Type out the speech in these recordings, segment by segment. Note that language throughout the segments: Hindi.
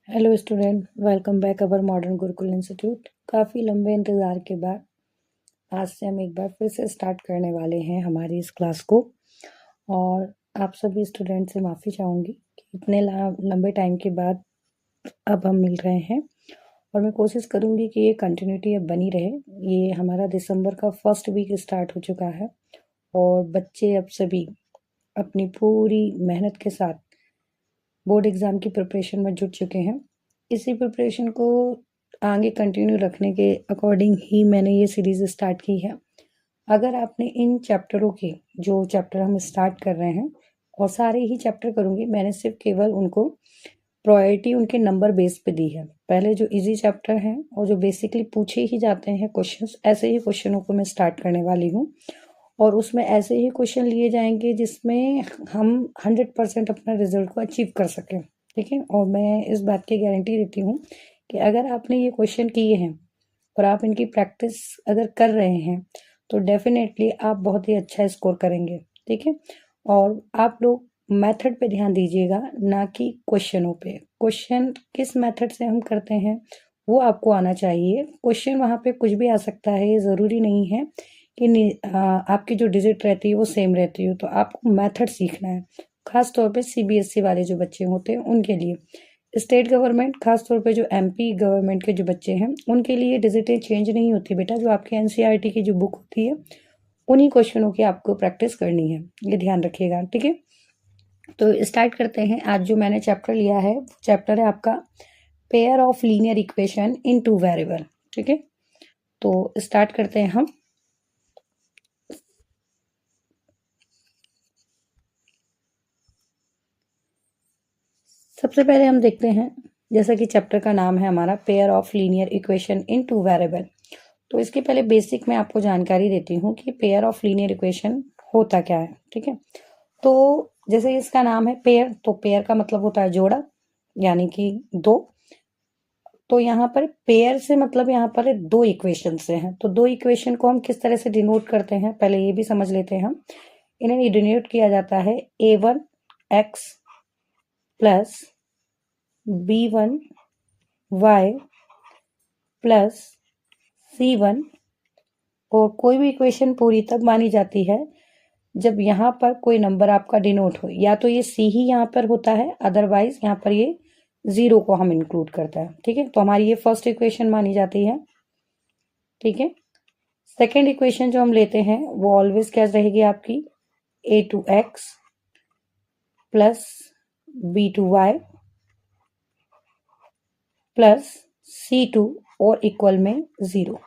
Hello student, welcome back our modern Gurukul institute. काफ़ी लंबे इंतज़ार के बाद आज से हम एक बार फिर से स्टार्ट करने वाले हैं हमारी इस क्लास को। और आप सभी स्टूडेंट से माफ़ी चाहूँगी कि इतने लंबे टाइम के बाद अब हम मिल रहे हैं। और मैं कोशिश करूँगी कि ये कंटिन्यूटी अब बनी रहे। ये हमारा दिसंबर का फर्स्ट वीक स्टार्ट हो चुका है और बच्चे अब सभी अपनी पूरी मेहनत के साथ बोर्ड एग्ज़ाम की प्रिपरेशन में जुट चुके हैं। इसी प्रिपरेशन को आगे कंटिन्यू रखने के अकॉर्डिंग ही मैंने ये सीरीज़ स्टार्ट की है। अगर आपने इन चैप्टरों के जो चैप्टर हम स्टार्ट कर रहे हैं और सारे ही चैप्टर करूँगी, मैंने सिर्फ केवल उनको प्रायोरिटी उनके नंबर बेस पे दी है। पहले जो इजी चैप्टर हैं और जो बेसिकली पूछे ही जाते हैं क्वेश्चंस, ऐसे ही क्वेश्चनों को मैं स्टार्ट करने वाली हूँ। और उसमें ऐसे ही क्वेश्चन लिए जाएंगे जिसमें हम 100% अपना रिजल्ट को अचीव कर सकें। ठीक है, और मैं इस बात की गारंटी देती हूँ कि अगर आपने ये क्वेश्चन किए हैं और आप इनकी प्रैक्टिस अगर कर रहे हैं तो डेफिनेटली आप बहुत ही अच्छा स्कोर करेंगे। ठीक है, और आप लोग मेथड पे ध्यान दीजिएगा, ना कि क्वेश्चनों पे। क्वेश्चन किस मेथड से हम करते हैं वो आपको आना चाहिए। क्वेश्चन वहाँ पे कुछ भी आ सकता है, ये ज़रूरी नहीं है कि आपकी जो डिजिट रहती है वो सेम रहती हो। तो आपको मेथड सीखना है, खास तौर पे सीबीएसई वाले जो बच्चे होते हैं उनके लिए। स्टेट गवर्नमेंट, खास तौर पे जो एमपी गवर्नमेंट के जो बच्चे हैं उनके लिए डिजिटें चेंज नहीं होती बेटा। जो आपके एनसीईआरटी की जो बुक होती है उन्हीं क्वेश्चनों की आपको प्रैक्टिस करनी है, ये ध्यान रखिएगा। ठीक है, तो स्टार्ट करते हैं। आज जो मैंने चैप्टर लिया है वो चैप्टर है आपका pair of linear equation in two variable. ठीक है, तो स्टार्ट करते हैं हम। सबसे पहले हम देखते हैं, जैसा कि चैप्टर का नाम है हमारा pair of linear equation in two variable, तो इसके पहले बेसिक में आपको जानकारी देती हूँ कि पेयर ऑफ लीनियर इक्वेशन होता क्या है। ठीक है, तो जैसे इसका नाम है पेयर, तो पेयर का मतलब होता है जोड़ा, यानी कि दो। तो यहाँ पर पेयर से मतलब यहाँ पर दो इक्वेशन से हैं। तो दो इक्वेशन को हम किस तरह से डिनोट करते हैं पहले ये भी समझ लेते हैं हम। इन्हें डिनोट किया जाता है a1x plus b1y plus c1। और कोई भी इक्वेशन पूरी तब मानी जाती है जब यहाँ पर कोई नंबर आपका डिनोट हो, या तो ये सी ही यहाँ पर होता है, अदरवाइज यहाँ पर ये जीरो को हम इंक्लूड करता है। ठीक है, तो हमारी ये फर्स्ट इक्वेशन मानी जाती है। ठीक है, सेकेंड इक्वेशन जो हम लेते हैं वो ऑलवेज क्या रहेगी आपकी, a2x plus b2y plus c2 और इक्वल में 0।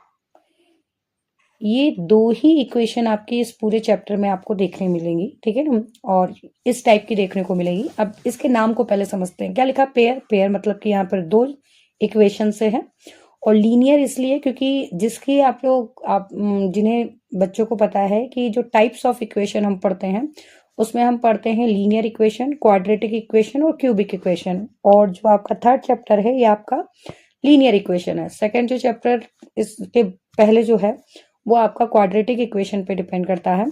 ये दो ही इक्वेशन आपकी इस पूरे चैप्टर में आपको देखने मिलेंगी। ठीक है ना, और इस टाइप की देखने को मिलेगी। अब इसके नाम को पहले समझते हैं। क्या लिखा, पेयर। पेयर मतलब कि यहाँ पर दो इक्वेशन से है, और लीनियर इसलिए क्योंकि जिसकी आप जिन्हें बच्चों को पता है कि जो टाइप्स ऑफ इक्वेशन हम पढ़ते हैं उसमें हम पढ़ते हैं लीनियर इक्वेशन, क्वाड्रेटिक इक्वेशन और क्यूबिक इक्वेशन। और जो आपका थर्ड चैप्टर है ये आपका लीनियर इक्वेशन है। सेकेंड जो चैप्टर इसके पहले जो है वो आपका क्वाड्रेटिक इक्वेशन पे डिपेंड करता है।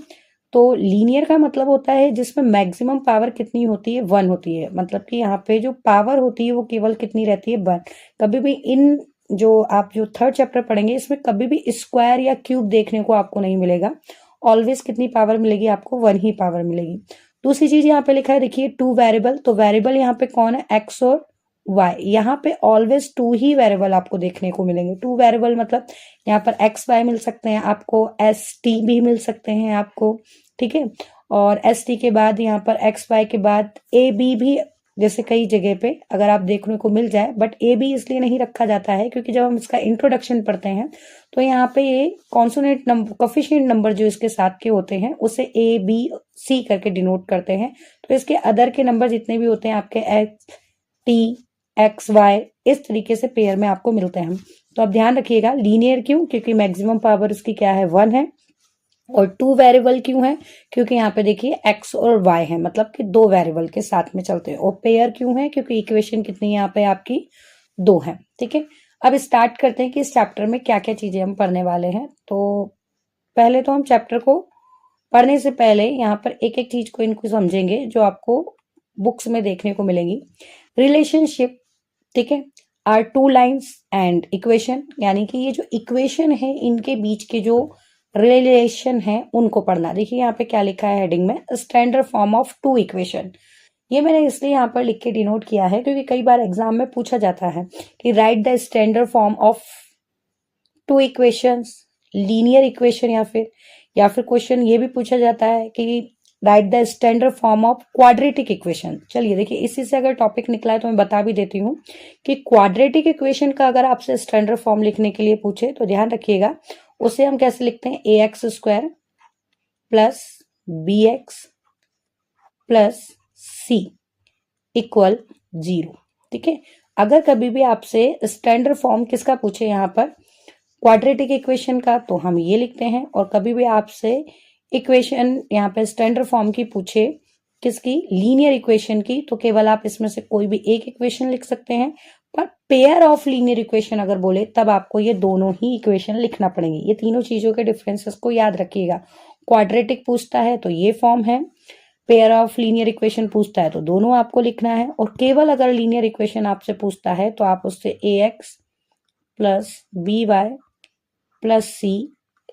तो लीनियर का मतलब होता है जिसमें मैक्सिमम पावर कितनी होती है, 1 होती है। मतलब कि यहाँ पे जो पावर होती है वो केवल कितनी रहती है, 1। कभी भी इन जो आप जो थर्ड चैप्टर पढ़ेंगे इसमें कभी भी स्क्वायर या क्यूब देखने को आपको नहीं मिलेगा। ऑलवेज कितनी पावर मिलेगी आपको, 1 ही पावर मिलेगी। दूसरी चीज यहाँ पे लिखा है, देखिए टू वेरिएबल। तो वेरिएबल यहाँ पे कौन है, एक्स और वाई। यहाँ पे ऑलवेज टू ही वेरिएबल आपको देखने को मिलेंगे। टू वेरिएबल मतलब यहाँ पर एक्स वाई मिल सकते हैं आपको, एस टी भी मिल सकते हैं आपको। ठीक है, और एस टी के बाद यहाँ पर एक्स वाई के बाद ए बी भी, जैसे कई जगह पे अगर आप देखने को मिल जाए। बट ए बी इसलिए नहीं रखा जाता है क्योंकि जब हम इसका इंट्रोडक्शन पढ़ते हैं तो यहाँ पे ये कॉन्सोनेंट नंबर, कोफिशिएंट नंबर जो इसके साथ के होते हैं उसे ए बी सी करके डिनोट करते हैं। तो इसके अदर के नंबर जितने भी होते हैं आपके एक्स टी एक्स वाई, इस तरीके से पेयर में आपको मिलते हैं। तो आप ध्यान रखिएगा, लीनियर क्यों, क्योंकि मैक्सिमम पावर इसकी क्या है, 1 है। और टू वेरिएबल क्यों है, क्योंकि यहाँ पे देखिए एक्स और वाई है, मतलब कि दो वेरिएबल के साथ में चलते हैं। और पेयर क्यों है, क्योंकि इक्वेशन कितनी यहाँ पे आपकी, 2 है। ठीक है, अब स्टार्ट करते हैं कि इस चैप्टर में क्या क्या चीजें हम पढ़ने वाले हैं। तो पहले तो हम चैप्टर को पढ़ने से पहले यहाँ पर एक एक चीज को इनको समझेंगे जो आपको बुक्स में देखने को मिलेंगी। रिलेशनशिप ठीक है, are two lines and equation, यानी कि ये जो इक्वेशन है इनके बीच के जो रिलेशन है उनको पढ़ना। देखिए यहाँ पे क्या लिखा है हेडिंग में, standard form of two equation. ये मैंने इसलिए यहाँ पर लिख के डिनोट किया है क्योंकि कई बार एग्जाम में पूछा जाता है कि right the standard form of two equations, linear equation, या फिर क्वेश्चन ये भी पूछा जाता है कि right the standard form of quadratic equation. चलिए देखिए, इसी से अगर टॉपिक निकला है तो मैं बता भी देती हूँ कि क्वाड्रेटिक इक्वेशन का अगर आपसे स्टैंडर्ड फॉर्म लिखने के लिए पूछे तो ध्यान रखिएगा उसे हम कैसे लिखते हैं, a x square plus b x plus c equal 0। ठीक है, अगर कभी भी आपसे स्टैंडर्ड फॉर्म किसका पूछे यहाँ पर क्वाड्रेटिक इक्वेशन का तो हम ये लिखते हैं, और कभी भी आपसे इक्वेशन यहाँ पे स्टैंडर्ड फॉर्म की पूछे किसकी, लीनियर इक्वेशन की, तो केवल आप इसमें से कोई भी एक इक्वेशन लिख सकते हैं। पर पेयर ऑफ लीनियर इक्वेशन अगर बोले तब आपको ये दोनों ही इक्वेशन लिखना पड़ेंगे। ये तीनों चीजों के डिफरेंसेस को याद रखिएगा। क्वाड्रेटिक पूछता है तो ये फॉर्म है, पेयर ऑफ लीनियर इक्वेशन पूछता है तो दोनों आपको लिखना है, और केवल अगर लीनियर इक्वेशन आपसे पूछता है तो आप उससे a x plus b y plus c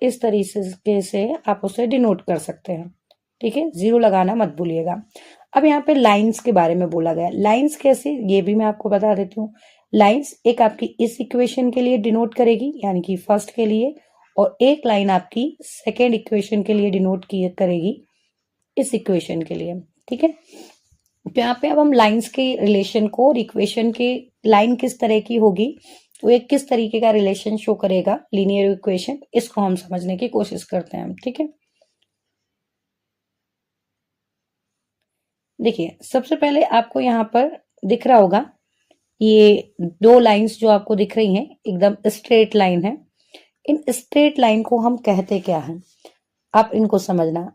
इस तरीके से आप उसे डिनोट कर सकते हैं। ठीक है, 0 लगाना मत भूलिएगा। अब यहाँ पे लाइंस के बारे में बोला गया, लाइंस कैसे, ये भी मैं आपको बता देती हूँ। लाइंस एक आपकी इस इक्वेशन के लिए डिनोट करेगी, यानी कि फर्स्ट के लिए, और एक लाइन आपकी सेकेंड इक्वेशन के लिए डिनोट करेगी इस इक्वेशन के लिए। ठीक है, तो यहाँ पे अब हम लाइंस के रिलेशन को और इक्वेशन के लाइन किस तरह की होगी, तो एक किस तरीके का रिलेशन शो करेगा लीनियर इक्वेशन, इसको हम समझने की कोशिश करते हैं। ठीक है, देखिए सबसे पहले आपको यहाँ पर दिख रहा होगा ये दो लाइंस जो आपको दिख रही हैं एकदम स्ट्रेट लाइन है। इन स्ट्रेट लाइन को हम कहते क्या हैं, आप इनको समझना।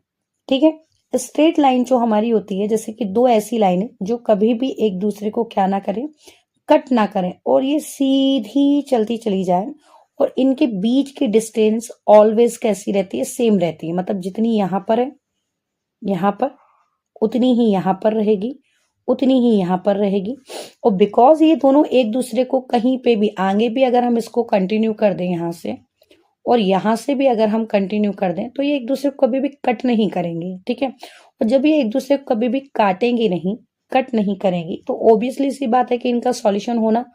ठीक है, स्ट्रेट लाइन जो हमारी होती है, जैसे कि दो ऐसी लाइनें जो कभी भी एक दूसरे को क्या ना करें, कट ना करें, और ये सीधी चलती चली जाए, और इनके बीच की डिस्टेंस ऑलवेज कैसी रहती है, सेम रहती है। मतलब जितनी यहाँ पर है यहाँ पर, उतनी ही यहाँ पर रहेगी, उतनी ही यहाँ पर रहेगी। और बिकॉज ये दोनों एक दूसरे को कहीं पे भी आगे भी अगर हम इसको कंटिन्यू कर दें यहाँ से, और यहाँ से भी अगर हम कंटिन्यू कर दें, तो ये एक दूसरे को कभी भी कट नहीं करेंगे। ठीक है, और जब ये एक दूसरे को कभी भी काटेंगे नहीं, कट नहीं करेंगी, तो ऑब्वियसली सी बात है कि इनका सॉल्यूशन होना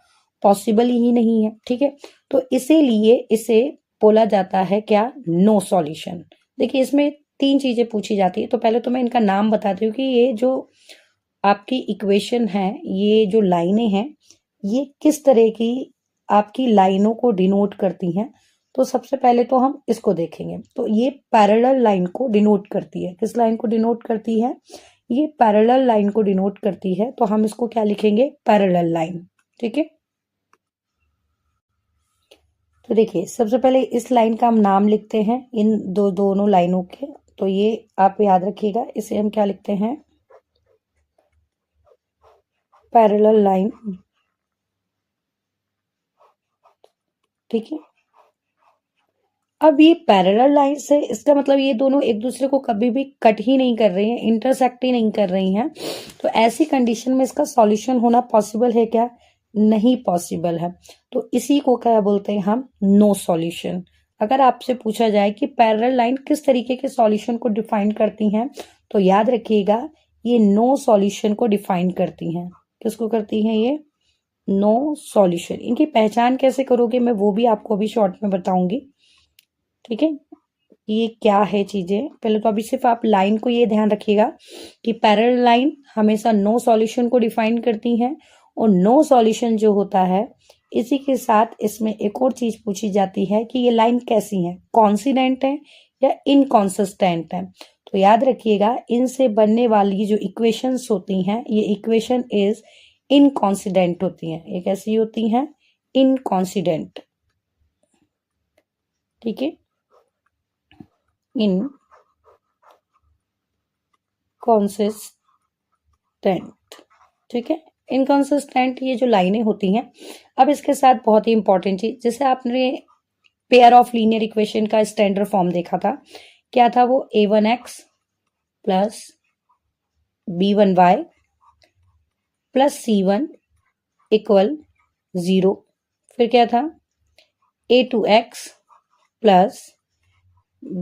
पॉसिबल ही नहीं है। ठीक है, तो इसीलिए इसे बोला जाता है क्या, नो सॉल्यूशन। देखिए इसमें तीन चीजें पूछी जाती है, तो पहले तो मैं इनका नाम बताती हूँ कि ये जो आपकी इक्वेशन है, ये जो लाइनें हैं, ये किस तरह की आपकी लाइनों को डिनोट करती हैं। तो सबसे पहले तो हम इसको देखेंगे, तो ये पैरेलल लाइन को डिनोट करती है। किस लाइन को डिनोट करती है, ये पैरेलल लाइन को डिनोट करती है, तो हम इसको क्या लिखेंगे, पैरेलल लाइन। ठीक है, तो देखिए सबसे पहले इस लाइन का हम नाम लिखते हैं, इन दोनों लाइनों के, तो ये आप याद रखिएगा, इसे हम क्या लिखते हैं, पैरेलल लाइन। ठीक है, अब ये पैरेलल लाइन से इसका मतलब ये दोनों एक दूसरे को कभी भी कट ही नहीं कर रही हैं, इंटरसेक्ट ही नहीं कर रही हैं। तो ऐसी कंडीशन में इसका सॉल्यूशन होना पॉसिबल है क्या, नहीं पॉसिबल है। तो इसी को क्या बोलते हैं हम, नो सॉल्यूशन। अगर आपसे पूछा जाए कि पैरेलल लाइन किस तरीके के सॉल्यूशन को डिफाइन करती हैं, तो याद रखिएगा ये नो सॉल्यूशन को डिफाइन करती हैं। किसको करती हैं ये, नो सॉल्यूशन। इनकी पहचान कैसे करोगे मैं वो भी आपको अभी शॉर्ट में बताऊंगी। ठीक है, ये क्या है चीजें, पहले तो अभी सिर्फ आप लाइन को ये ध्यान रखिएगा कि पैरेलल लाइन हमेशा नो सॉल्यूशन को डिफाइन करती है, और नो सॉल्यूशन जो होता है इसी के साथ इसमें एक और चीज पूछी जाती है कि ये लाइन कैसी है, कॉन्सिडेंट है या इनकॉन्सिस्टेंट है। तो याद रखिएगा इनसे बनने वाली जो इक्वेशंस होती हैं, ये इक्वेशन इज इनकॉन्सिडेंट होती हैं। ये कैसी होती हैं, इनकॉन्सिडेंट। ठीक है, इन कॉन्सिस्टेंट। ठीक है, इनकॉन्सिस्टेंट ये जो लाइनें होती हैं। अब इसके साथ बहुत ही इंपॉर्टेंट चीज, जैसे आपने पेयर ऑफ लीनियर इक्वेशन का स्टैंडर्ड फॉर्म देखा था, क्या था वो, a1x plus b1y plus c1 equal 0, फिर क्या था a2x plus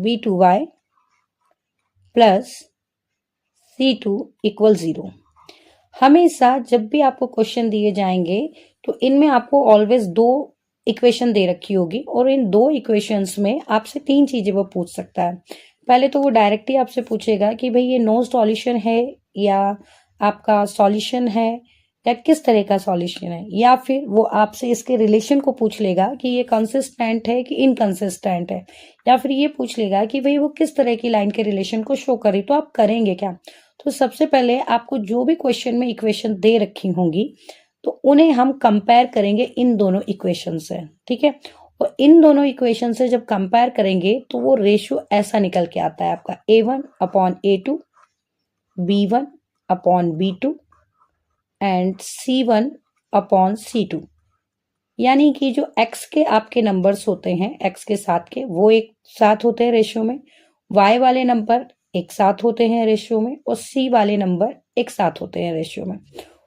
b2y plus c2 equal 0। हमेशा जब भी आपको क्वेश्चन दिए जाएंगे तो इनमें आपको ऑलवेज दो इक्वेशन दे रखी होगी और इन दो इक्वेशंस में आपसे तीन चीजें वो पूछ सकता है। पहले तो वो डायरेक्टली आपसे पूछेगा कि भाई ये नो सॉल्यूशन है या आपका सॉल्यूशन है या किस तरह का सॉल्यूशन है, या फिर वो आपसे इसके रिलेशन को पूछ लेगा कि ये कंसिस्टेंट है कि इनकंसिस्टेंट है, या फिर ये पूछ लेगा कि भाई वो किस तरह की लाइन के रिलेशन को शो करे। तो आप करेंगे क्या? तो सबसे पहले आपको जो भी क्वेश्चन में इक्वेशन दे रखी होंगी तो उन्हें हम कंपेयर करेंगे इन दोनों इक्वेशन से, ठीक है। और इन दोनों इक्वेशन से जब कंपेयर करेंगे तो वो रेशियो ऐसा निकल के आता है आपका a1/a2, b1/b2 एंड c1/c2। यानी कि जो x के आपके नंबर्स होते हैं, x के साथ के, वो एक साथ होते हैं रेशियो में, y वाले नंबर एक साथ होते हैं रेशियो में, और c वाले नंबर एक साथ होते हैं रेशियो में।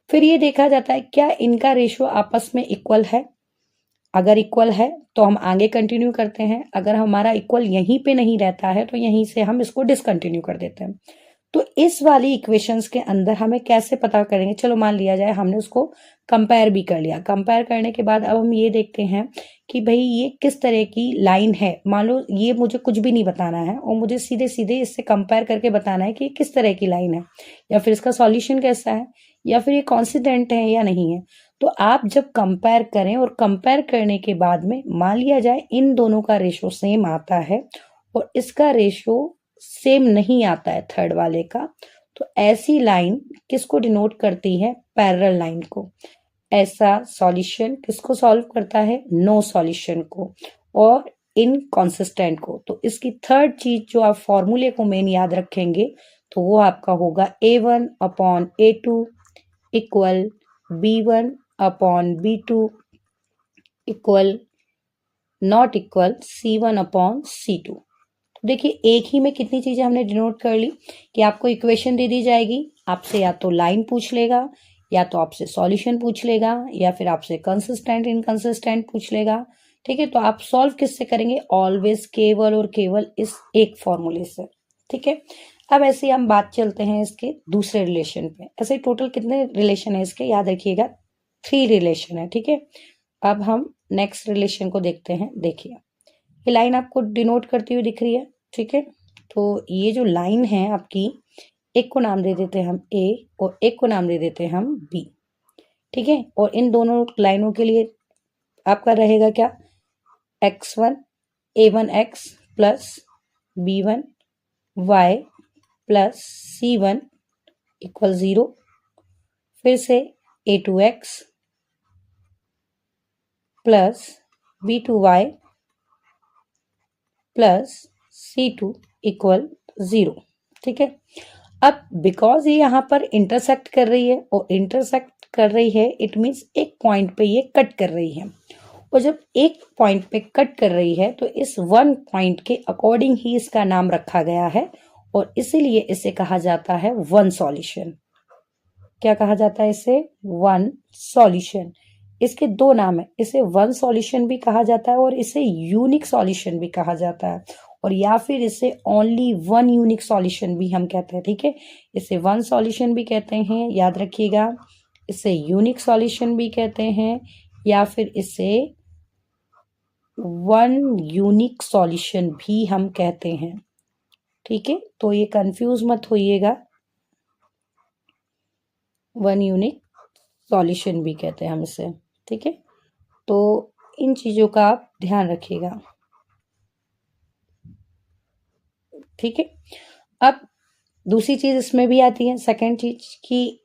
फिर ये देखा जाता है क्या इनका रेशियो आपस में इक्वल है। अगर इक्वल है तो हम आगे कंटिन्यू करते हैं, अगर हमारा इक्वल यहीं पे नहीं रहता है तो यहीं से हम इसको डिसकंटिन्यू कर देते हैं। तो इस वाली इक्वेशंस के अंदर हमें कैसे पता करेंगे? चलो मान लिया जाए हमने उसको कंपेयर भी कर लिया। कंपेयर करने के बाद अब हम ये देखते हैं कि भाई ये किस तरह की लाइन है। मान लो ये मुझे कुछ भी नहीं बताना है और मुझे सीधे सीधे इससे कंपेयर करके बताना है कि ये किस तरह की लाइन है, या फिर इसका सॉल्यूशन कैसा है, या फिर ये कॉन्सिडेंट है या नहीं है। तो आप जब कंपेयर करें और कंपेयर करने के बाद में मान लिया जाए इन दोनों का रेशो सेम आता है और इसका रेशो सेम नहीं आता है थर्ड वाले का, तो ऐसी लाइन किसको डिनोट करती है? पैरेलल लाइन को। ऐसा सॉल्यूशन किसको सॉल्व करता है? नो सॉल्यूशन को और इनकॉन्सिस्टेंट को। तो इसकी थर्ड चीज जो आप फॉर्मूले को मेन याद रखेंगे तो वो आपका होगा a1/a2 equal b1/b2 equal not equal c1/c2। देखिए एक ही में कितनी चीजें हमने डिनोट कर ली कि आपको इक्वेशन दे दी जाएगी, आपसे या तो लाइन पूछ लेगा, या तो आपसे सॉल्यूशन पूछ लेगा, या फिर आपसे कंसिस्टेंट इनकंसिस्टेंट पूछ लेगा, ठीक है। तो आप सॉल्व किससे करेंगे? ऑलवेज केवल और केवल इस एक फॉर्मूले से, ठीक है। अब ऐसे हम बात चलते हैं इसके दूसरे रिलेशन पे। ऐसे टोटल कितने रिलेशन है इसके? याद रखिएगा 3 रिलेशन है, ठीक है। अब हम नेक्स्ट रिलेशन को देखते हैं। देखिए ये लाइन आपको डिनोट करती हुई दिख रही है, ठीक है। तो ये जो लाइन है आपकी, एक को नाम दे देते हैं हम A और एक को नाम दे देते हैं हम B, ठीक है। और इन दोनों लाइनों के लिए आपका रहेगा क्या? x1 a1x plus b1y plus c1 equal 0, फिर से a2x plus b2y plus c2 equal 0, ठीक है। अब बिकॉज ये यहाँ पर इंटरसेक्ट कर रही है और इंटरसेक्ट कर रही है इट मीन्स एक पॉइंट पे ये कट कर रही है, और जब एक पॉइंट पे कट कर रही है तो इस वन पॉइंट के अकॉर्डिंग ही इसका नाम रखा गया है और इसीलिए इसे कहा जाता है वन सॉल्यूशन। क्या कहा जाता है इसे? One solution. इसके दो नाम है, इसे वन सॉल्यूशन भी कहा जाता है और इसे यूनिक सॉल्यूशन भी कहा जाता है, और या फिर इसे ओनली वन यूनिक सॉल्यूशन भी हम कहते हैं, ठीक है। इसे वन सॉल्यूशन भी कहते हैं, याद रखिएगा। इसे यूनिक सॉल्यूशन भी कहते हैं, या फिर इसे वन यूनिक सॉल्यूशन भी हम कहते हैं, ठीक है। तो ये कंफ्यूज मत होइएगा, वन यूनिक सॉल्यूशन भी कहते हैं हम इसे, ठीक है। तो इन चीजों का आप ध्यान रखिएगा, ठीक है। अब दूसरी चीज इसमें भी आती है, सेकंड चीज की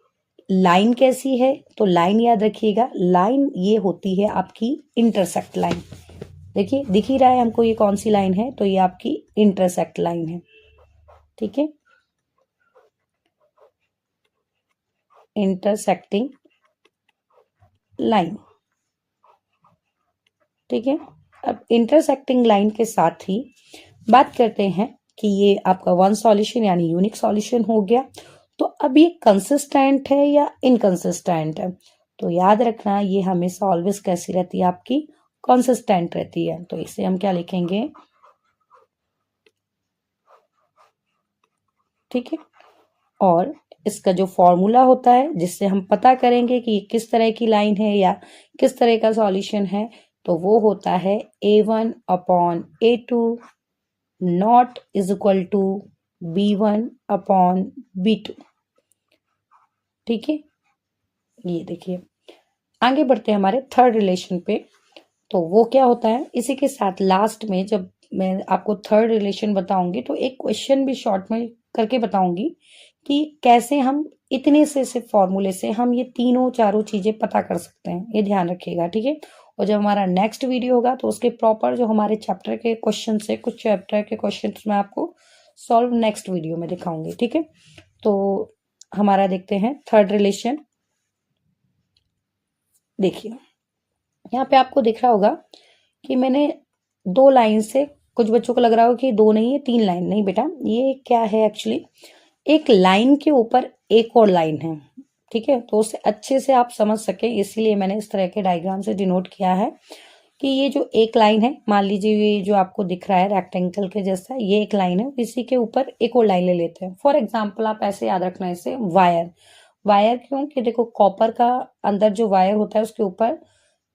लाइन कैसी है। तो लाइन याद रखिएगा, लाइन ये होती है आपकी इंटरसेक्ट लाइन। देखिए दिख ही रहा है हमको ये कौन सी लाइन है, तो ये आपकी इंटरसेक्ट लाइन है, ठीक है। इंटरसेक्टिंग लाइन, ठीक है। अब इंटरसेक्टिंग लाइन के साथ ही बात करते हैं कि ये आपका वन सॉल्यूशन यानी यूनिक सॉल्यूशन हो गया। तो अब ये कंसिस्टेंट है या इनकंसिस्टेंट है? तो याद रखना ये हमेशा ऑलवेज कैसी रहती है आपकी, कंसिस्टेंट रहती है। तो इसे हम क्या लिखेंगे, ठीक है। और इसका जो फॉर्मूला होता है जिससे हम पता करेंगे कि ये किस तरह की लाइन है या किस तरह का सॉल्यूशन है, तो वो होता है A1/A2 not is equal to B1/B2। ठीक है, ये देखिए। आगे बढ़ते हैं हमारे थर्ड रिलेशन पे। तो वो क्या होता है, इसी के साथ लास्ट में जब मैं आपको थर्ड रिलेशन बताऊंगी तो एक क्वेश्चन भी शॉर्ट में करके बताऊंगी कि कैसे हम इतने से सिर्फ फॉर्मूले से हम ये तीनों चारों चीजें पता कर सकते हैं। ये ध्यान रखिएगा, ठीक है। और जब हमारा नेक्स्ट वीडियो होगा तो उसके प्रॉपर जो हमारे चैप्टर के क्वेश्चन है, कुछ चैप्टर के क्वेश्चन मैं आपको सॉल्व नेक्स्ट वीडियो में दिखाऊंगी, ठीक है। तो हमारा देखते हैं थर्ड रिलेशन। देखिए यहाँ पे आपको दिख रहा होगा कि मैंने दो लाइन से, कुछ बच्चों को लग रहा हो कि दो नहीं है तीन लाइन, नहीं बेटा, ये क्या है एक्चुअली, एक लाइन के ऊपर एक और लाइन है, ठीक है। तो उसे अच्छे से आप समझ सके इसीलिए मैंने इस तरह के डायग्राम से डिनोट किया है कि ये जो एक लाइन है, मान लीजिए ये जो आपको दिख रहा है रेक्टेंगल के जैसा, ये एक लाइन है, इसी के ऊपर एक और लाइन ले लेते हैं। फॉर एग्जाम्पल आप ऐसे याद रखना इसे वायर। वायर क्यों कि देखो कॉपर का अंदर जो वायर होता है उसके ऊपर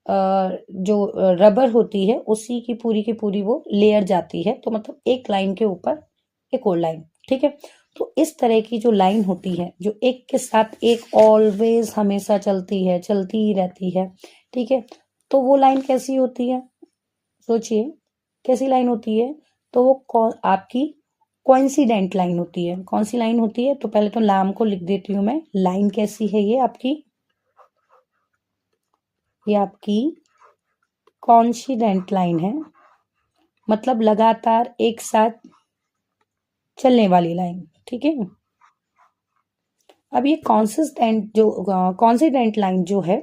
जो रबर होती है उसी की पूरी वो लेयर जाती है, तो मतलब एक लाइन के ऊपर एक और लाइन, ठीक है। तो इस तरह की जो लाइन होती है जो एक के साथ एक ऑलवेज हमेशा चलती है, चलती ही रहती है, ठीक है। तो वो लाइन कैसी होती है, सोचिए कैसी लाइन होती है। तो वो आपकी कोइंसिडेंट लाइन होती है। कौन सी लाइन होती है, तो पहले तो नाम को लिख देती हूं मैं। लाइन कैसी है, ये आपकी कॉन्सिडेंट लाइन है, मतलब लगातार एक साथ चलने वाली लाइन, ठीक है। अब ये कॉन्सिडेंट लाइन जो है,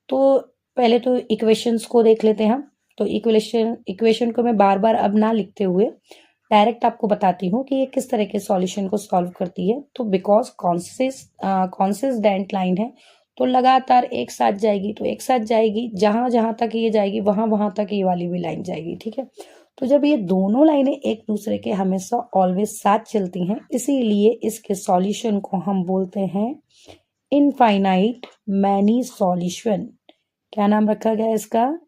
तो पहले तो इक्वेशंस को देख लेते हैं हम। तो इक्वेशन को मैं बार बार अब ना लिखते हुए डायरेक्ट आपको बताती हूँ कि ये किस तरह के सॉल्यूशन को सॉल्व करती है। तो बिकॉज कॉन्सिडेंट लाइन है तो लगातार एक साथ जाएगी, तो एक साथ जाएगी, जहां जहां तक ये जाएगी वहां वहां तक ये वाली भी लाइन जाएगी, ठीक है। तो जब ये दोनों लाइनें एक दूसरे के हमेशा ऑलवेज साथ चलती हैं, इसीलिए इसके सॉल्यूशन को हम बोलते हैं इनफाइनाइट मैनी सॉल्यूशन। क्या नाम रखा गया इसका,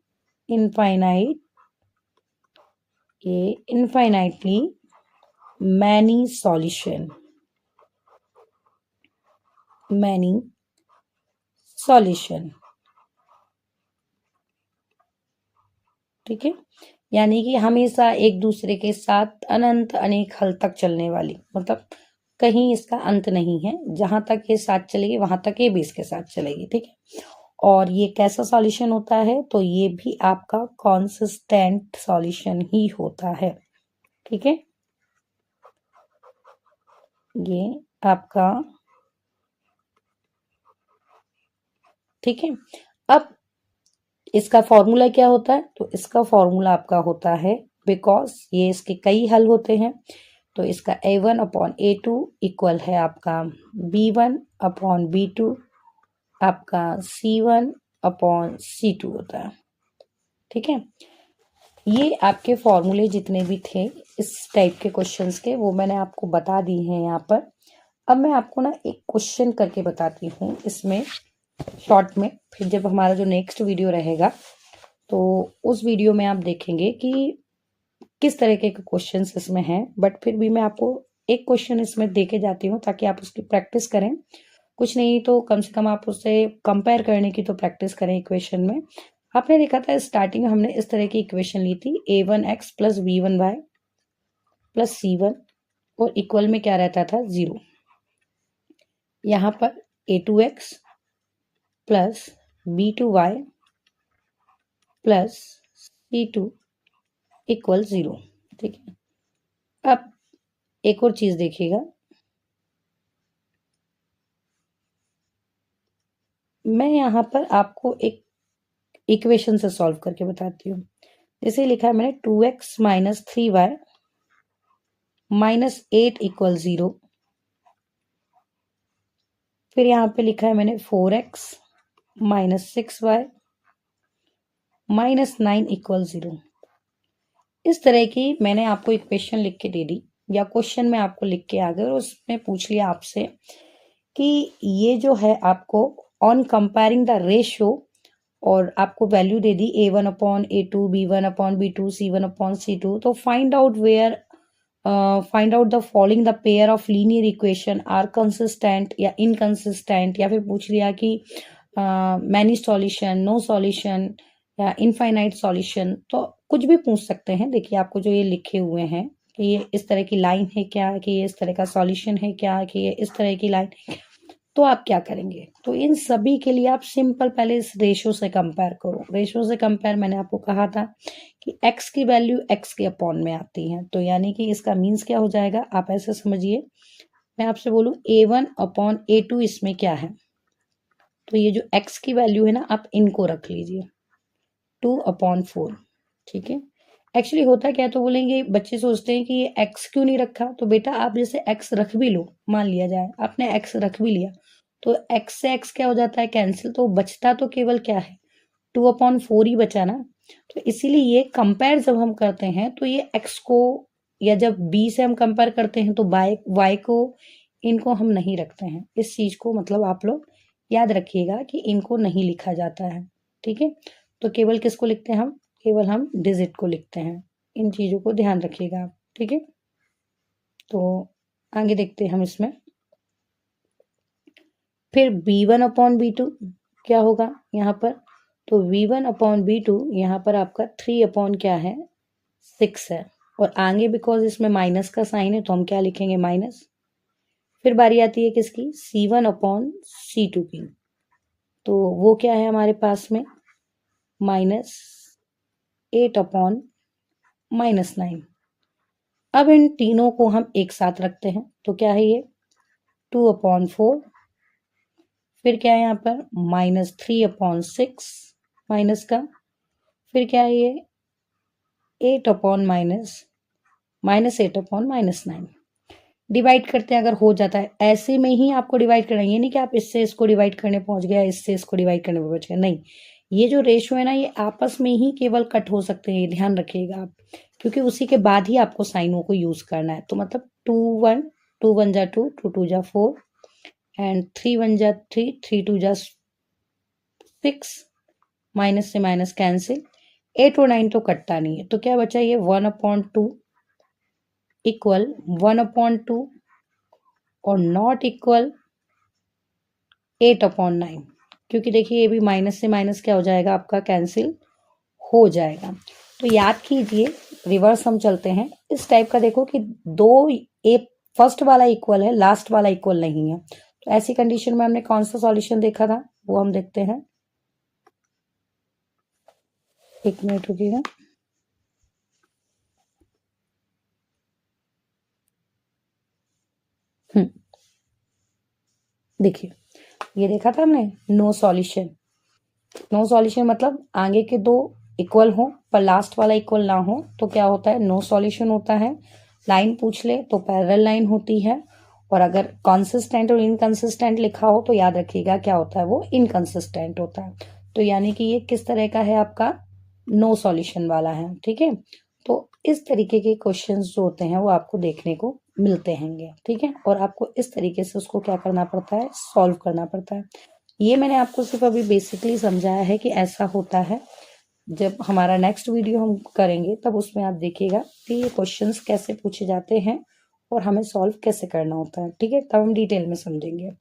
इनफाइनाइट, ये infinitely many solution, many solution, ठीक है। यानी कि हमेशा एक दूसरे के साथ अनंत अनेक हल तक चलने वाली, मतलब कहीं इसका अंत नहीं है, जहां तक ये साथ चलेगी वहां तक ये भी इसके साथ चलेगी, ठीक है। और ये कैसा सॉल्यूशन होता है, तो ये भी आपका कॉन्सिस्टेंट सॉल्यूशन ही होता है, ठीक है। ये आपका, ठीक है। अब इसका फॉर्मूला क्या होता है, तो इसका फॉर्मूला आपका होता है, बिकॉज ये इसके कई हल होते हैं, तो इसका A1/A2 इक्वल है आपका B1/B2, आपका C1/C2 होता है, ठीक है। ये आपके फॉर्मूले जितने भी थे इस टाइप के क्वेश्चंस के, वो मैंने आपको बता दी हैं यहाँ पर। अब मैं आपको ना एक क्वेश्चन करके बताती हूँ इसमें शॉर्ट में, फिर जब हमारा जो नेक्स्ट वीडियो रहेगा तो उस वीडियो में आप देखेंगे कि किस तरह के क्वेश्चंस इसमें हैं। बट फिर भी मैं आपको एक क्वेश्चन इसमें दे के जाती हूँ ताकि आप उसकी प्रैक्टिस करें, कुछ नहीं तो कम से कम आप उससे कंपेयर करने की तो प्रैक्टिस करें इक्वेशन में। आपने देखा था स्टार्टिंग में हमने इस तरह की इक्वेशन ली थी, A1x plus B1y plus C1 और इक्वल में क्या रहता था, 0। यहाँ पर A2x plus B2y plus C2 equal 0, ठीक है। अब एक और चीज देखिएगा, मैं यहाँ पर आपको एक इक्वेशन से सॉल्व करके बताती हूँ। जैसे लिखा है मैंने 2x minus 3y minus 8 equal 0। फिर यहाँ पे लिखा है मैंने 4x -6y -9 इक्वल 0। इस तरह की मैंने आपको इक्वेशन लिख के दे दी या क्वेश्चन में आपको लिख के आ गए और उसमें पूछ लिया आपसे कि ये जो है आपको ऑन कंपेयरिंग द रेशियो और आपको वैल्यू दे दी A1/A2 B1/B2 C1/C2 तो find out the following the pair of linear equation are consistent या इनकंसिस्टेंट या फिर पूछ लिया कि मैनी सॉल्यूशन नो सॉल्यूशन या इनफाइनाइट सॉल्यूशन तो कुछ भी पूछ सकते हैं। देखिए आपको जो ये लिखे हुए हैं कि ये इस तरह की लाइन है क्या, कि ये इस तरह का सॉल्यूशन है क्या, कि ये इस तरह की लाइन, तो आप क्या करेंगे? तो इन सभी के लिए आप सिंपल पहले इस रेशियो से कंपेयर करो। रेशियो से कंपेयर मैंने आपको कहा था कि x की वैल्यू x के अपॉन में आती है, तो यानी कि इसका मीन्स क्या हो जाएगा, आप ऐसे समझिए, मैं आपसे बोलूं A1/A2 इसमें क्या है, तो ये जो x की वैल्यू है ना, आप इनको रख लीजिए 2/4, ठीक है। एक्चुअली होता क्या है, तो बोलेंगे बच्चे सोचते हैं कि ये x क्यों नहीं रखा, तो बेटा आप जैसे x रख भी लो, मान लिया जाए आपने x रख भी लिया, तो x से x क्या हो जाता है कैंसिल, तो बचता तो केवल क्या है 2/4 ही बचा ना। तो इसीलिए ये कंपेयर जब हम करते हैं तो ये x को या जब b से हम कंपेयर करते हैं तो y को इनको हम नहीं रखते हैं। इस चीज को मतलब आप लोग याद रखिएगा कि इनको नहीं लिखा जाता है, ठीक है। तो केवल किसको लिखते हैं हम, केवल हम डिजिट को लिखते हैं। इन चीजों को ध्यान रखिएगा आप, ठीक है। तो आगे देखते हैं हम इसमें, फिर B1/B2 क्या होगा यहाँ पर, तो V1/B2 यहाँ पर आपका 3 क्या है 6 है, और आगे बिकॉज इसमें माइनस का साइन है तो हम क्या लिखेंगे माइनस। फिर बारी आती है किसकी, C1/C2 की, तो वो क्या है हमारे पास में -8/-9। अब इन तीनों को हम एक साथ रखते हैं तो क्या है ये 2/4, फिर क्या है यहाँ पर -3/6 माइनस का, फिर क्या है ये 8/-9 डिवाइड करते हैं। अगर हो जाता है ऐसे में ही आपको डिवाइड करना, ये नहीं कि आप इससे इसको डिवाइड करने पहुंच गया, इससे इसको डिवाइड करने पहुंच गया, नहीं, ये जो रेशियो है ना ये आपस में ही केवल कट हो सकते हैं, ध्यान रखिएगा आप, क्योंकि उसी के बाद ही आपको साइनों को यूज करना है। तो मतलब 2 1 जा 2 2 2 जा 4 एंड 3 1 जा 3 3 2 जा 6, माइनस से माइनस कैंसिल, 8 और 9 तो कटता नहीं है, तो क्या बचा ये 1/2 इक्वल 1/2 और नॉट इक्वल 8/9, क्योंकि देखिए ये भी माइनस से माइनस क्या हो जाएगा आपका कैंसिल हो जाएगा। तो याद कीजिए, रिवर्स हम चलते हैं इस टाइप का, देखो कि दो ए फर्स्ट वाला इक्वल है, लास्ट वाला इक्वल नहीं है, तो ऐसी कंडीशन में हमने कौन सा सॉल्यूशन देखा था वो हम देखते हैं। एक मिनट रुकिएगा, देखिए ये देखा था हमने नो सॉल्यूशन। नो सॉल्यूशन मतलब आगे के दो इक्वल हो पर लास्ट वाला इक्वल ना हो तो क्या होता है, नो सॉल्यूशन होता है। लाइन पूछ ले तो पैरेलल लाइन होती है, और अगर कॉन्सिस्टेंट और इनकंसिस्टेंट लिखा हो तो याद रखिएगा क्या होता है, वो इनकंसिस्टेंट होता है। तो यानी कि ये किस तरह का है आपका, नो सॉल्यूशन वाला है, ठीक है। तो इस तरीके के क्वेश्चंस जो होते हैं वो आपको देखने को मिलते हैंगे, ठीक है, और आपको इस तरीके से उसको क्या करना पड़ता है, सॉल्व करना पड़ता है। ये मैंने आपको सिर्फ अभी बेसिकली समझाया है कि ऐसा होता है। जब हमारा नेक्स्ट वीडियो हम करेंगे तब उसमें आप देखिएगा कि ये क्वेश्चंस कैसे पूछे जाते हैं और हमें सॉल्व कैसे करना होता है, ठीक है, तब हम डिटेल में समझेंगे।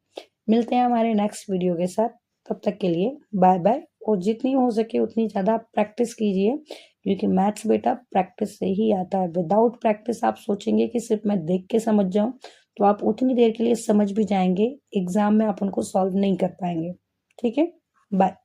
मिलते हैं हमारे नेक्स्ट वीडियो के साथ, तब तक के लिए बाय बाय। और जितनी हो सके उतनी ज़्यादा प्रैक्टिस कीजिए, क्योंकि मैथ्स बेटा प्रैक्टिस से ही आता है। विदाउट प्रैक्टिस आप सोचेंगे कि सिर्फ मैं देख के समझ जाऊं, तो आप उतनी देर के लिए समझ भी जाएंगे, एग्जाम में आप उनको सॉल्व नहीं कर पाएंगे, ठीक है। बाय।